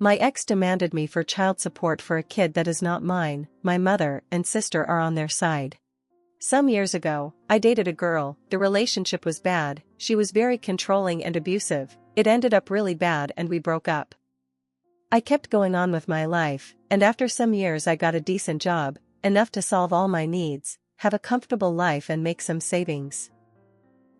My ex demanded me for child support for a kid that is not mine. My mother and sister are on their side. Some years ago, I dated a girl. The relationship was bad, she was very controlling and abusive. It ended up really bad and we broke up. I kept going on with my life, and after some years I got a decent job, enough to solve all my needs, have a comfortable life and make some savings.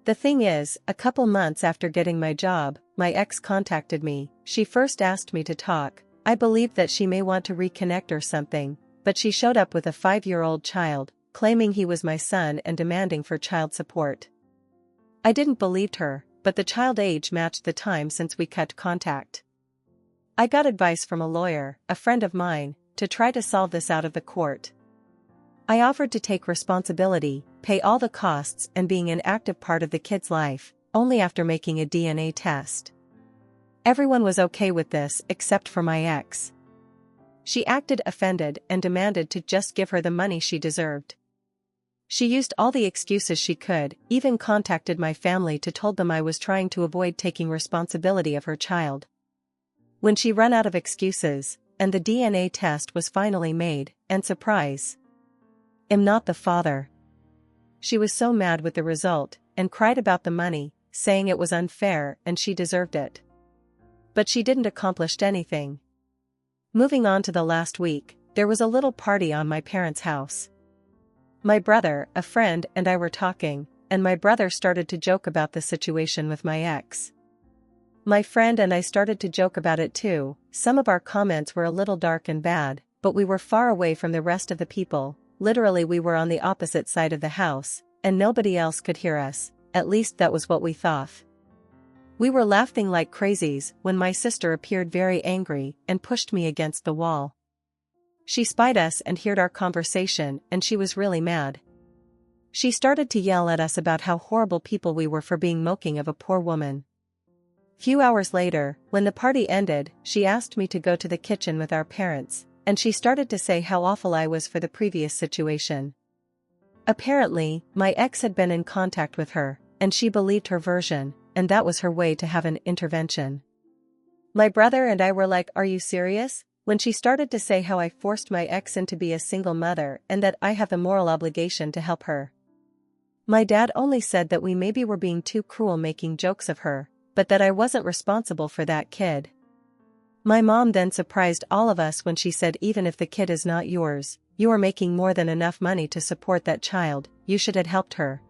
The thing is, a couple months after getting my job, my ex contacted me. She first asked me to talk. I believed that she may want to reconnect or something, but she showed up with a 5-year-old child, claiming he was my son and demanding for child support. I didn't believe her, but the child age matched the time since we cut contact. I got advice from a lawyer, a friend of mine, to try to solve this out of the court. I offered to take responsibility, pay all the costs and being an active part of the kid's life, only after making a DNA test. Everyone was okay with this except for my ex. She acted offended and demanded to just give her the money she deserved. She used all the excuses she could, even contacted my family to told them I was trying to avoid taking responsibility of her child. When she ran out of excuses, and the DNA test was finally made, and surprise, I'm not the father. She was so mad with the result, and cried about the money, saying it was unfair and she deserved it. But she didn't accomplish anything. Moving on to the last week, there was a little party on my parents' house. My brother, a friend and I were talking, and my brother started to joke about the situation with my ex. My friend and I started to joke about it too. Some of our comments were a little dark and bad, but we were far away from the rest of the people. Literally we were on the opposite side of the house, and nobody else could hear us, at least that was what we thought. We were laughing like crazies when my sister appeared very angry and pushed me against the wall. She spied us and heard our conversation and she was really mad. She started to yell at us about how horrible people we were for being mocking of a poor woman. Few hours later, when the party ended, she asked me to go to the kitchen with our parents, and she started to say how awful I was for the previous situation. Apparently, my ex had been in contact with her, and she believed her version, and that was her way to have an intervention. My brother and I were like, "Are you serious?" When she started to say how I forced my ex into be a single mother and that I have a moral obligation to help her. My dad only said that we maybe were being too cruel making jokes of her, but that I wasn't responsible for that kid. My mom then surprised all of us when she said even if the kid is not yours, you are making more than enough money to support that child, you should have helped her.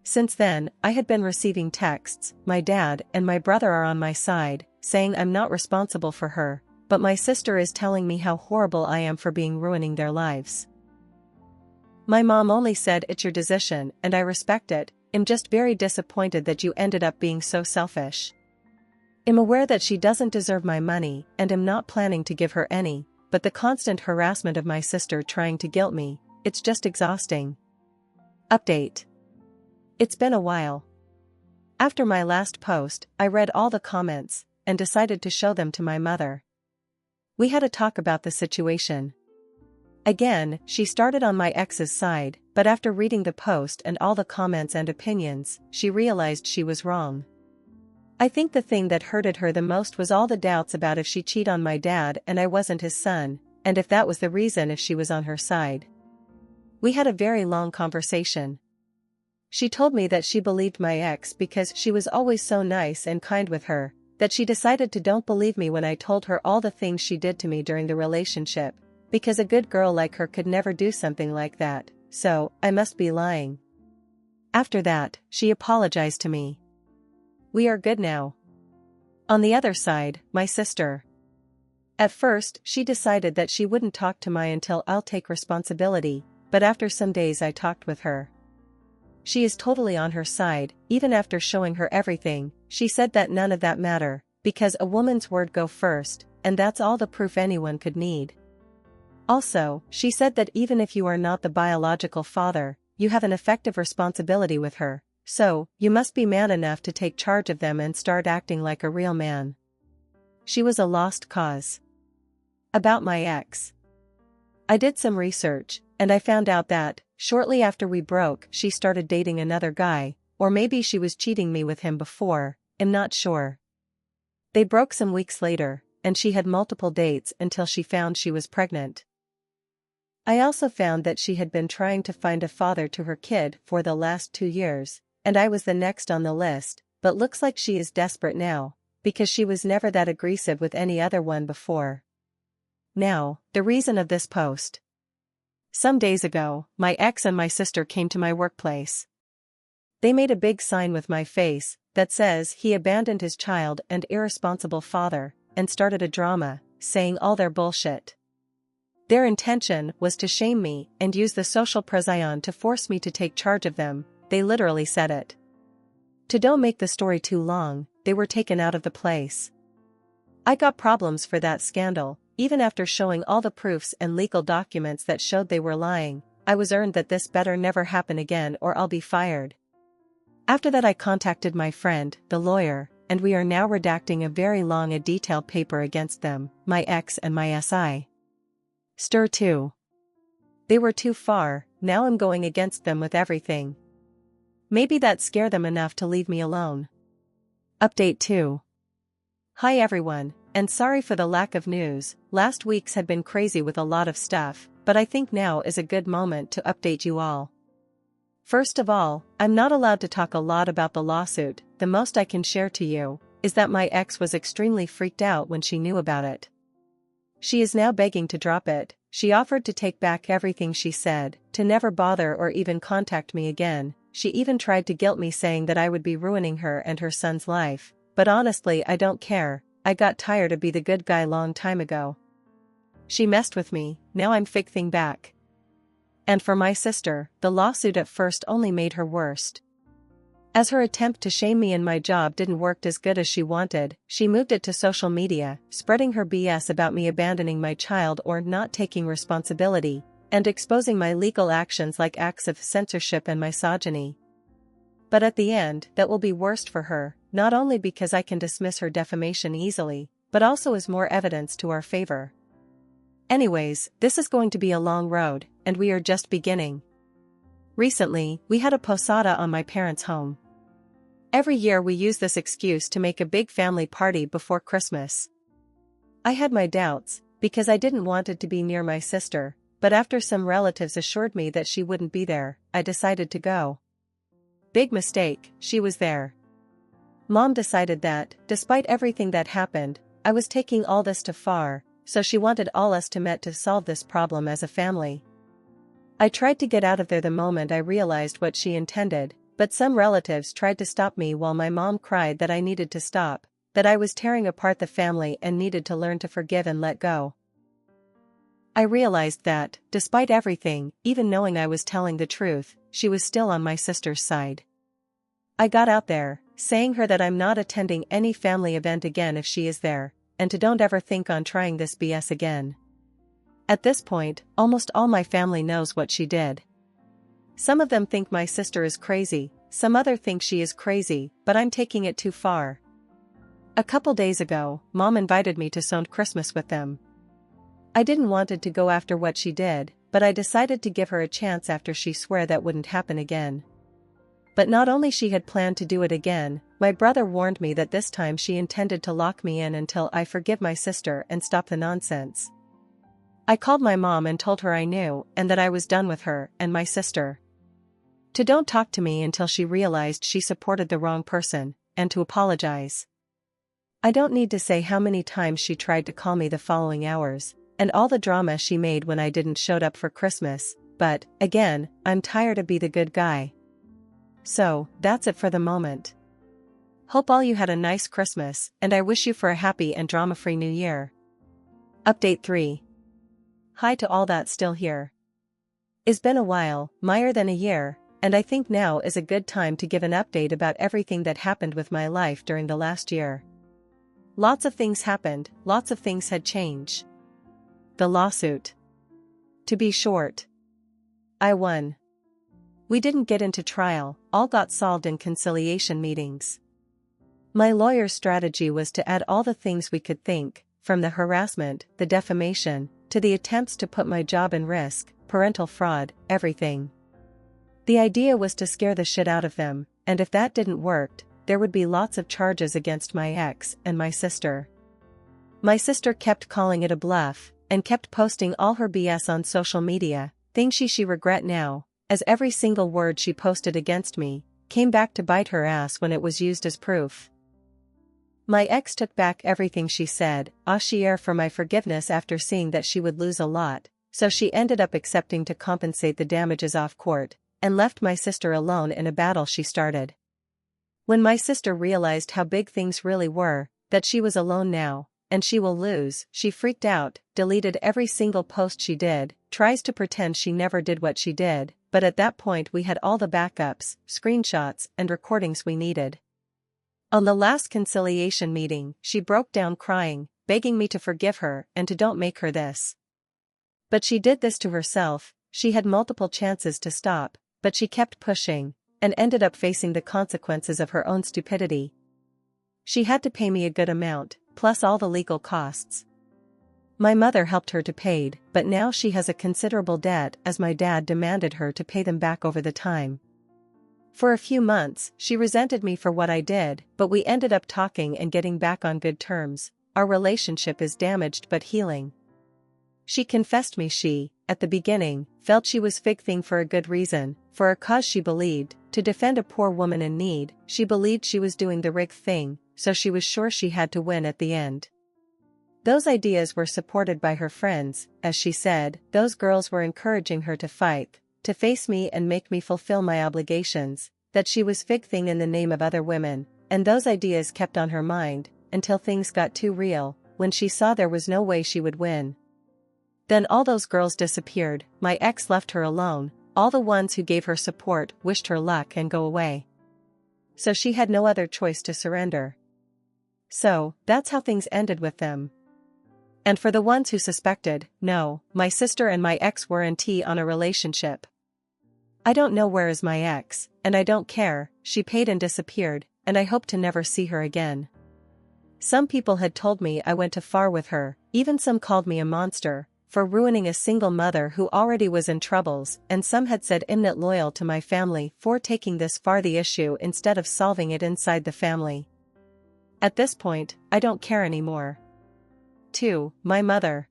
Since then, I had been receiving texts, my dad and my brother are on my side, saying I'm not responsible for her, but my sister is telling me how horrible I am for ruining their lives. My mom only said it's your decision and I respect it, I'm just very disappointed that you ended up being so selfish. I'm aware that she doesn't deserve my money and am not planning to give her any, but the constant harassment of my sister trying to guilt me, it's just exhausting. Update. It's been a while. After my last post, I read all the comments and decided to show them to my mother. We had a talk about the situation. Again, she started on my ex's side, but after reading the post and all the comments and opinions, she realized she was wrong. I think the thing that hurted her the most was all the doubts about if she cheated on my dad and I wasn't his son, and if that was the reason if she was on her side. We had a very long conversation. She told me that she believed my ex because she was always so nice and kind with her, that she decided to don't believe me when I told her all the things she did to me during the relationship, because a good girl like her could never do something like that, so I must be lying. After that, she apologized to me. We are good now. On the other side, my sister. At first, she decided that she wouldn't talk to me until I'll take responsibility, but after some days I talked with her. She is totally on her side, even after showing her everything. She said that none of that matter, because a woman's word go first, and that's all the proof anyone could need. Also, she said that even if you are not the biological father, you have an effective responsibility with her. So, you must be man enough to take charge of them and start acting like a real man. She was a lost cause. About my ex. I did some research, and I found out that, shortly after we broke, she started dating another guy, or maybe she was cheating me with him before, I'm not sure. They broke some weeks later, and she had multiple dates until she found she was pregnant. I also found that she had been trying to find a father to her kid for the last 2 years, and I was the next on the list, but looks like she is desperate now, because she was never that aggressive with any other one before. Now, the reason of this post. Some days ago, my ex and my sister came to my workplace. They made a big sign with my face that says he abandoned his child and irresponsible father, and started a drama, saying all their bullshit. Their intention was to shame me and use the social pression to force me to take charge of them. They literally said it. To don't make the story too long, they were taken out of the place. I got problems for that scandal. Even after showing all the proofs and legal documents that showed they were lying, I was warned that this better never happen again or I'll be fired. After that I contacted my friend, the lawyer, and we are now redacting a very long and detailed paper against them, my ex and my SI. Stir 2. They were too far, now I'm going against them with everything. Maybe that scared them enough to leave me alone. Update 2. Hi everyone. And sorry for the lack of news, last week's had been crazy with a lot of stuff, but I think now is a good moment to update you all. First of all, I'm not allowed to talk a lot about the lawsuit. The most I can share to you is that my ex was extremely freaked out when she knew about it. She is now begging to drop it. She offered to take back everything she said, to never bother or even contact me again. She even tried to guilt me saying that I would be ruining her and her son's life, but honestly I don't care. I got tired of being the good guy long time ago. She messed with me, now I'm fixing back. And for my sister, the lawsuit at first only made her worse. As her attempt to shame me in my job didn't work as good as she wanted, she moved it to social media, spreading her BS about me abandoning my child or not taking responsibility, and exposing my legal actions like acts of censorship and misogyny. But at the end, that will be worst for her. Not only because I can dismiss her defamation easily, but also as more evidence to our favor. Anyways, this is going to be a long road, and we are just beginning. Recently, we had a posada on my parents' home. Every year we use this excuse to make a big family party before Christmas. I had my doubts, because I didn't want it to be near my sister, but after some relatives assured me that she wouldn't be there, I decided to go. Big mistake, she was there. Mom decided that, despite everything that happened, I was taking all this too far, so she wanted all us to meet to solve this problem as a family. I tried to get out of there the moment I realized what she intended, but some relatives tried to stop me while my mom cried that I needed to stop, that I was tearing apart the family and needed to learn to forgive and let go. I realized that, despite everything, even knowing I was telling the truth, she was still on my sister's side. I got out there, saying her that I'm not attending any family event again if she is there, and to don't ever think on trying this BS again. At this point, almost all my family knows what she did. Some of them think my sister is crazy, some other think she is crazy, but I'm taking it too far. A couple days ago, Mom invited me to spend Christmas with them. I didn't wanted to go after what she did, but I decided to give her a chance after she swore that wouldn't happen again. But not only she had planned to do it again, my brother warned me that this time she intended to lock me in until I forgive my sister and stop the nonsense. I called my mom and told her I knew and that I was done with her and my sister. To don't talk to me until she realized she supported the wrong person, and to apologize. I don't need to say how many times she tried to call me the following hours, and all the drama she made when I didn't showed up for Christmas, but, again, I'm tired of being the good guy. So, that's it for the moment. Hope all you had a nice Christmas, and I wish you for a happy and drama-free New Year. Update 3. Hi to all that's still here. It's been a while, more than a year, and I think now is a good time to give an update about everything that happened with my life during the last year. Lots of things happened, lots of things had changed. The lawsuit. To be short, I won. We didn't get into trial, all got solved in conciliation meetings. My lawyer's strategy was to add all the things we could think, from the harassment, the defamation, to the attempts to put my job in risk, parental fraud, everything. The idea was to scare the shit out of them, and if that didn't work, there would be lots of charges against my ex and my sister. My sister kept calling it a bluff, and kept posting all her BS on social media, things she regret now, as every single word she posted against me came back to bite her ass when it was used as proof. My ex took back everything she said, for my forgiveness after seeing that she would lose a lot, so she ended up accepting to compensate the damages off court, and left my sister alone in a battle she started. When my sister realized how big things really were, that she was alone now, and she will lose, she freaked out, deleted every single post she did, tries to pretend she never did what she did, but at that point we had all the backups, screenshots, and recordings we needed. On the last conciliation meeting, she broke down crying, begging me to forgive her and to don't make her this. But she did this to herself. She had multiple chances to stop, but she kept pushing, and ended up facing the consequences of her own stupidity. She had to pay me a good amount, plus all the legal costs. My mother helped her to pay, but now she has a considerable debt as my dad demanded her to pay them back over the time. For a few months, she resented me for what I did, but we ended up talking and getting back on good terms. Our relationship is damaged but healing. She confessed me she, at the beginning, felt she was fixing for a good reason, for a cause she believed, to defend a poor woman in need. She believed she was doing the right thing, so she was sure she had to win at the end. Those ideas were supported by her friends, as she said, those girls were encouraging her to fight, to face me and make me fulfill my obligations, that she was fixing in the name of other women, and those ideas kept on her mind, until things got too real, when she saw there was no way she would win. Then all those girls disappeared, my ex left her alone, all the ones who gave her support wished her luck and go away. So she had no other choice to surrender. So, that's how things ended with them. And for the ones who suspected, no, my sister and my ex weren't on a relationship. I don't know where is my ex, and I don't care, she paid and disappeared, and I hope to never see her again. Some people had told me I went too far with her, even some called me a monster, for ruining a single mother who already was in troubles, and some had said I'm not loyal to my family for taking this far the issue instead of solving it inside the family. At this point, I don't care anymore. 2. My mother.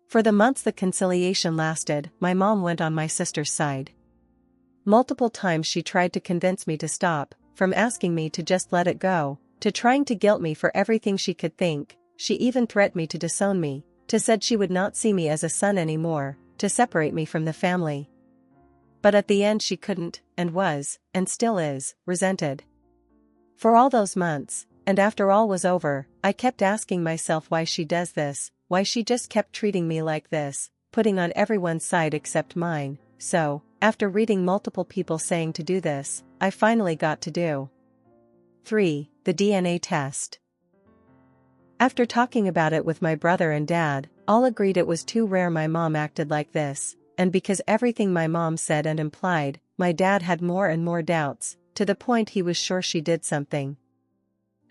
For the months the conciliation lasted, my mom went on my sister's side. Multiple times she tried to convince me to stop, from asking me to just let it go, to trying to guilt me for everything she could think. She even threatened me to disown me, to said she would not see me as a son anymore, to separate me from the family. But at the end she couldn't, and was, and still is, resented. For all those months, and after all was over, I kept asking myself why she does this, why she just kept treating me like this, putting on everyone's side except mine. So, after reading multiple people saying to do this, I finally got to do. 3. The DNA test. After talking about it with my brother and dad, all agreed it was too rare my mom acted like this, and because everything my mom said and implied, my dad had more and more doubts, to the point he was sure she did something.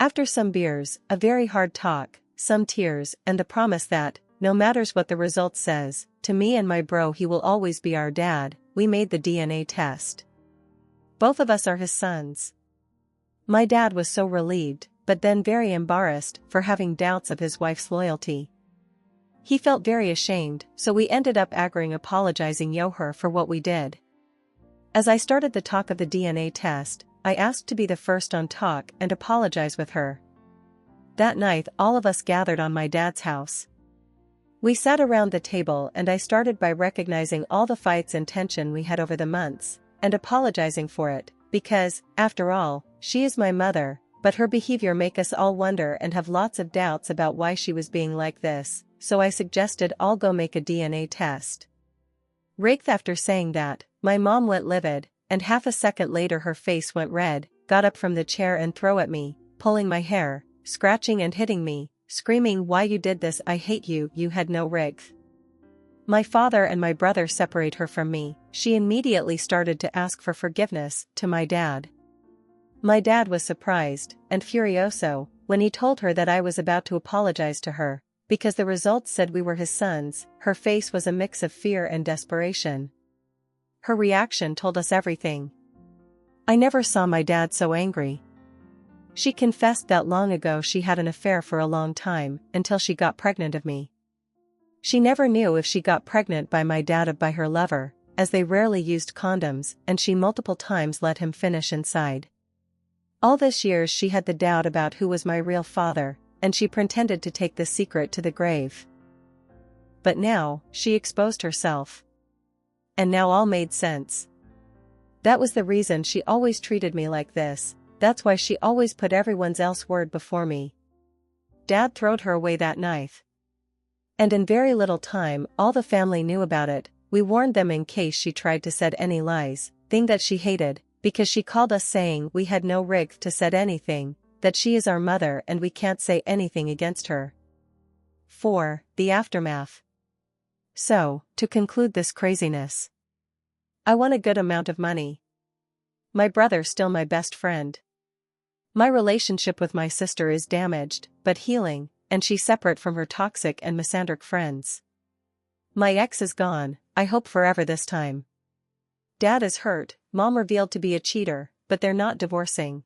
After some beers, a very hard talk, some tears, and the promise that, no matters what the result says, to me and my bro he will always be our dad, we made the DNA test. Both of us are his sons. My dad was so relieved, but then very embarrassed for having doubts of his wife's loyalty. He felt very ashamed, so we ended up apologizing her for what we did. As I started the talk of the DNA test, I asked to be the first on talk and apologize with her. That night all of us gathered on my dad's house. We sat around the table and I started by recognizing all the fights and tension we had over the months, and apologizing for it, because, after all, she is my mother, but her behavior make us all wonder and have lots of doubts about why she was being like this, so I suggested I'll go make a DNA test. After saying that, my mom went livid, and half a second later her face went red, got up from the chair and threw at me, pulling my hair, scratching and hitting me, screaming why you did this, I hate you, you had no right. My father and my brother separate her from me. She immediately started to ask for forgiveness to my dad. My dad was surprised, and furioso, when he told her that I was about to apologize to her, because the results said we were his sons. Her face was a mix of fear and desperation. Her reaction told us everything. I never saw my dad so angry. She confessed that long ago she had an affair for a long time, until she got pregnant of me. She never knew if she got pregnant by my dad or by her lover, as they rarely used condoms, and she multiple times let him finish inside. All this years she had the doubt about who was my real father, and she pretended to take the secret to the grave. But now, she exposed herself. And now all made sense. That was the reason she always treated me like this, that's why she always put everyone else's word before me. Dad throwed her away that night. And in very little time all the family knew about it. We warned them in case she tried to said any lies, thing that she hated, because she called us saying we had no right to said anything, that she is our mother and we can't say anything against her. 4. The aftermath. So, to conclude this craziness. I won a good amount of money. My brother's still my best friend. My relationship with my sister is damaged, but healing, and she's separate from her toxic and misandric friends. My ex is gone, I hope forever this time. Dad is hurt, Mom revealed to be a cheater, but they're not divorcing.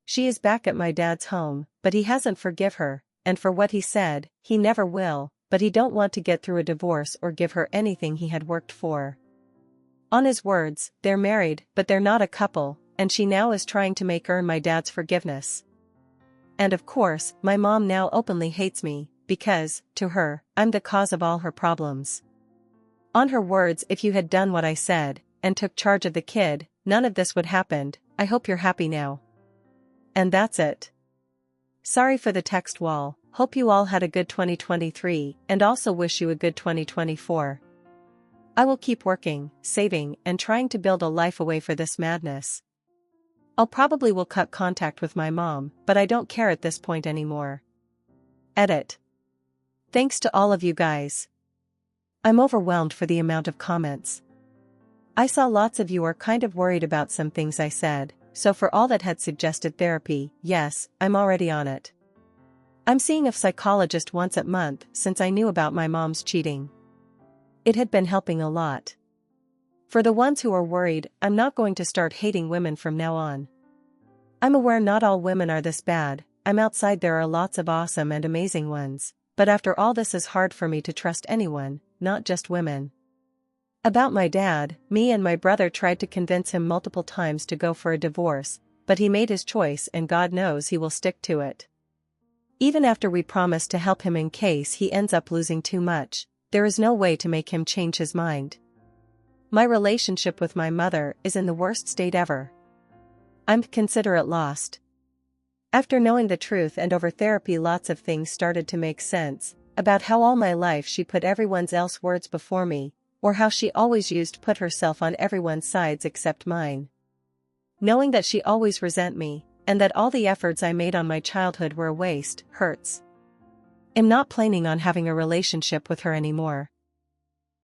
She is back at my dad's home, but he hasn't forgive her, and for what he said, he never will, but he don't want to get through a divorce or give her anything he had worked for. On his words, they're married, but they're not a couple, and she now is trying to make earn my dad's forgiveness. And of course, my mom now openly hates me, because, to her, I'm the cause of all her problems. On her words, if you had done what I said, and took charge of the kid, none of this would happen. I hope you're happy now. And that's it. Sorry for the text wall, hope you all had a good 2023, and also wish you a good 2024. I will keep working, saving, and trying to build a life away for this madness. I'll probably will cut contact with my mom, but I don't care at this point anymore. Edit. Thanks to all of you guys. I'm overwhelmed for the amount of comments. I saw lots of you are kind of worried about some things I said, so for all that had suggested therapy, yes, I'm already on it. I'm seeing a psychologist once a month since I knew about my mom's cheating. It had been helping a lot. For the ones who are worried, I'm not going to start hating women from now on. I'm aware not all women are this bad, I'm outside there are lots of awesome and amazing ones, but after all this is hard for me to trust anyone, not just women. About my dad, me and my brother tried to convince him multiple times to go for a divorce, but he made his choice and God knows he will stick to it. Even after we promised to help him in case he ends up losing too much, there is no way to make him change his mind. My relationship with my mother is in the worst state ever. I'm consider it lost. After knowing the truth and over therapy lots of things started to make sense, about how all my life she put everyone's else words before me, or how she always used put herself on everyone's sides except mine. Knowing that she always resent me, and that all the efforts I made on my childhood were a waste, hurts. I'm not planning on having a relationship with her anymore.